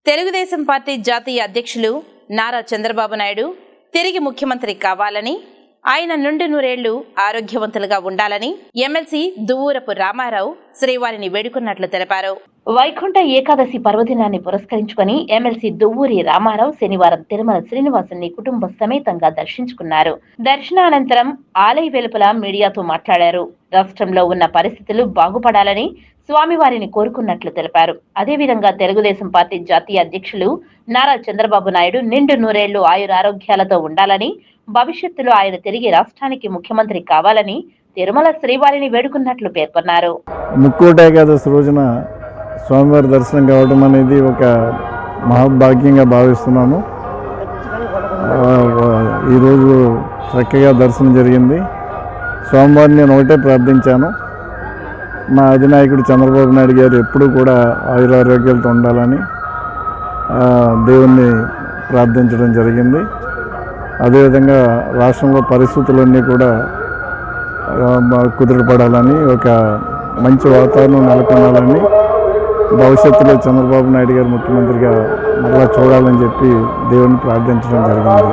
Telugu Desam party జాతీయ అధ్యక్షులు నారా చంద్రబాబు నాయుడు తిరిగి ముఖ్యమంత్రి కావాలని, ఆయన నుండి నూరేళ్లు ఆరోగ్యవంతులుగా ఉండాలని ఎమ్మెల్సీ దువ్వూరపు రామారావు శ్రీవారిని వేడుకున్నట్లు తెలిపారు. వైకుంఠ ఏకాదశి పర్వదినాన్ని పురస్కరించుకుని ఎమ్మెల్సీ దువ్వూరి రామారావు శనివారం తిరుమల శ్రీనివాసుని కుటుంబ సమేతంగా దర్శించుకున్నారు. దర్శనానంతరం ఆలయ వెలుపల మీడియాతో మాట్లాడారు. రాష్ట్రంలో ఉన్న పరిస్థితులు బాగుపడాలని స్వామివారిని కోరుకున్నట్లు తెలిపారు. అదేవిధంగా తెలుగుదేశం పార్టీ జాతీయ అధ్యక్షులు నారా చంద్రబాబు నాయుడు నిండు నూరేళ్లు ఆయురారోగ్యాలతో ఉండాలని, భవిష్యత్తులో ఆయన తిరిగి రాష్ట్రానికి ముఖ్యమంత్రి కావాలని తిరుమల శ్రీవారిని వేడుకున్నట్లు పేర్కొన్నారు. ముక్కోటి ఏకాదశి రోజున స్వామివారి దర్శనం కావడం అనేది ఒక మహాభాగ్యంగా భావిస్తున్నాను. ఈరోజు చక్కగా దర్శనం జరిగింది. స్వామివారిని నేను ఒకటే ప్రార్థించాను, మా అధినాయకుడు చంద్రబాబు నాయుడు గారు ఎప్పుడూ కూడా ఆయురారోగ్యాలతో ఉండాలని దేవుణ్ణి ప్రార్థించడం జరిగింది. అదేవిధంగా రాష్ట్రంలో పరిస్థితులన్నీ కూడా కుదుటపడాలని, ఒక మంచి వాతావరణం నెలకొనాలని, భవిష్యత్తులో చంద్రబాబు నాయుడు గారు ముఖ్యమంత్రిగా మరలా చూడాలని చెప్పి దేవుణ్ణి ప్రార్థించడం జరిగింది.